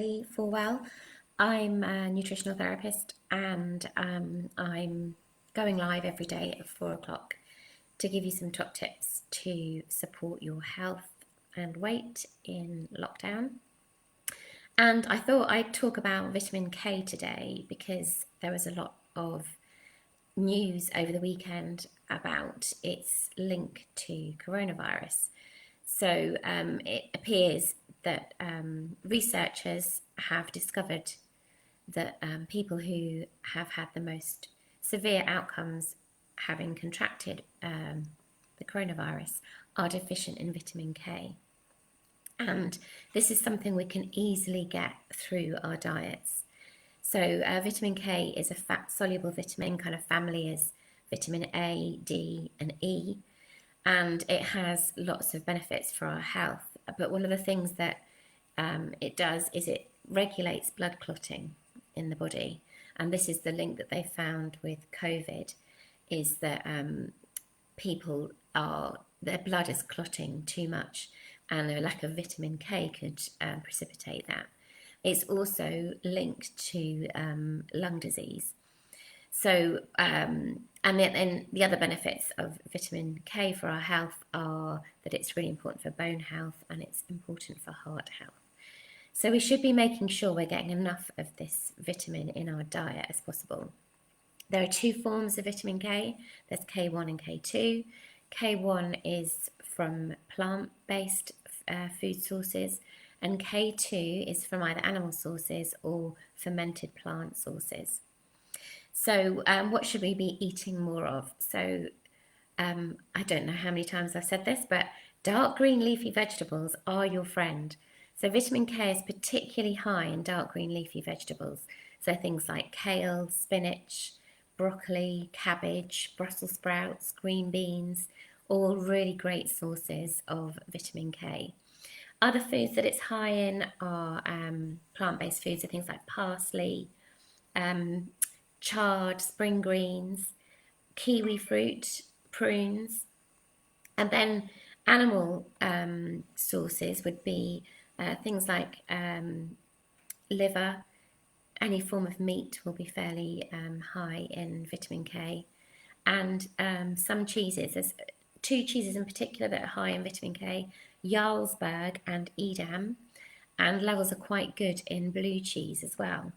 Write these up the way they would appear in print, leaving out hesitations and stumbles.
Forwell. I'm a nutritional therapist and I'm going live every day at 4 o'clock to give you some top tips to support your health and weight in lockdown. And I thought I'd talk about vitamin K today because there was a lot of news over the weekend about its link to coronavirus. So it appears that researchers have discovered that people who have had the most severe outcomes having contracted the coronavirus are deficient in vitamin K. And this is something we can easily get through our diets. So vitamin K is a fat-soluble vitamin, kind of family as vitamin A, D, and E, and it has lots of benefits for our health. But one of the things that it does is it regulates blood clotting in the body, and this is the link that they found with COVID, is that their blood is clotting too much, and a lack of vitamin K could precipitate that. It's also linked to lung disease. So, and then the other benefits of vitamin K for our health are that it's really important for bone health and it's important for heart health. So we should be making sure we're getting enough of this vitamin in our diet as possible. There are two forms of vitamin K. There's K1 and K2. K1 is from plant-based food sources, and K2 is from either animal sources or fermented plant sources. So what should we be eating more of? So I don't know how many times I've said this, but dark green leafy vegetables are your friend. So vitamin K is particularly high in dark green leafy vegetables. So things like kale, spinach, broccoli, cabbage, Brussels sprouts, green beans, all really great sources of vitamin K. Other foods that it's high in are plant-based foods, so things like parsley, chard, spring greens, kiwi fruit, prunes. And then animal sources would be things like liver. Any form of meat will be fairly high in vitamin K. And some cheeses, there's two cheeses in particular that are high in vitamin K, Jarlsberg and Edam, and levels are quite good in blue cheese as well.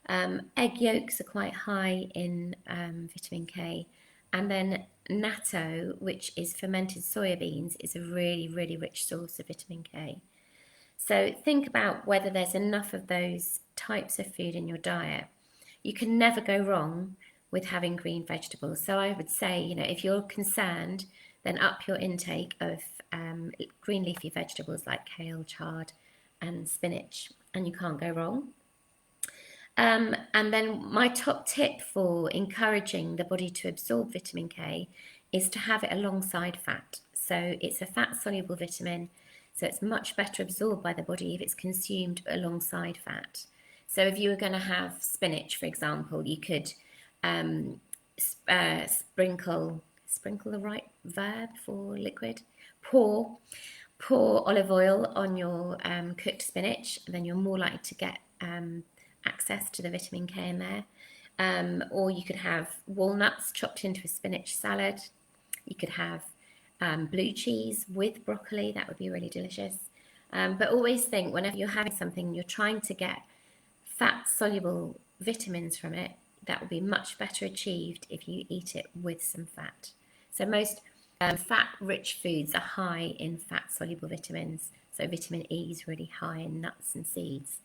Egg yolks are quite high in vitamin K, and then natto, which is fermented soybeans, is a really, really rich source of vitamin K. So think about whether there's enough of those types of food in your diet. You can never go wrong with having green vegetables. So I would say, if you're concerned, then up your intake of green leafy vegetables like kale, chard, and spinach, and you can't go wrong. And then my top tip for encouraging the body to absorb vitamin K is to have it alongside fat. So it's a fat-soluble vitamin, so it's much better absorbed by the body if it's consumed alongside fat. So if you were going to have spinach, for example, you could sprinkle the right verb for liquid, pour olive oil on your cooked spinach, and then you're more likely to get access to the vitamin K in there. Or you could have walnuts chopped into a spinach salad. You could have blue cheese with broccoli. That would be really delicious. But always think, whenever you're having something, you're trying to get fat-soluble vitamins from it, that will be much better achieved if you eat it with some fat. So most fat-rich foods are high in fat-soluble vitamins. So vitamin E is really high in nuts and seeds.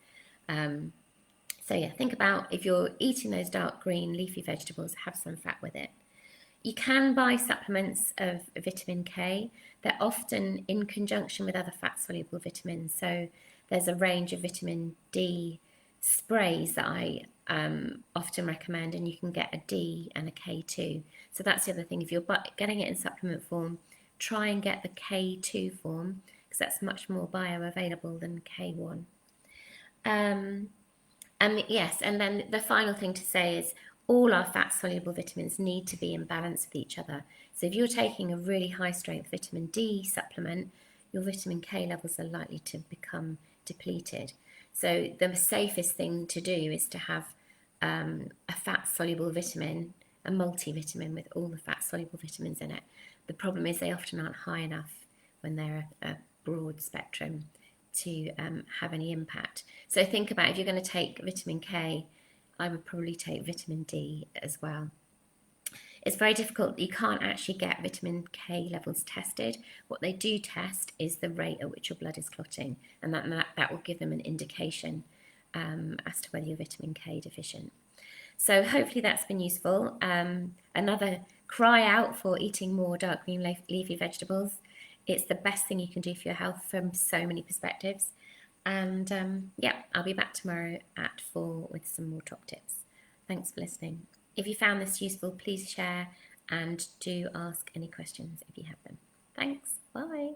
So yeah, think about if you're eating those dark green leafy vegetables, have some fat with it. You can buy supplements of vitamin K. They're often in conjunction with other fat-soluble vitamins. So there's a range of vitamin D sprays that I often recommend, and you can get a D and a K2. So that's the other thing. If you're getting it in supplement form, try and get the K2 form, because that's much more bioavailable than K1. And yes, and then the final thing to say is all our fat-soluble vitamins need to be in balance with each other. So if you're taking a really high-strength vitamin D supplement, your vitamin K levels are likely to become depleted. So the safest thing to do is to have a fat-soluble vitamin, a multivitamin with all the fat-soluble vitamins in it. The problem is they often aren't high enough when they're a broad spectrum to have any impact. So think about, if you're going to take vitamin K, I would probably take vitamin D as well. It's very difficult. You can't actually get vitamin K levels tested. What they do test is the rate at which your blood is clotting, and that will give them an indication as to whether you're vitamin K deficient. So hopefully that's been useful. Another cry out for eating more dark green leafy vegetables. It's the best thing you can do for your health from so many perspectives. And yeah, I'll be back tomorrow at 4 with some more top tips. Thanks for listening. If you found this useful, please share and do ask any questions if you have them. Thanks. Bye.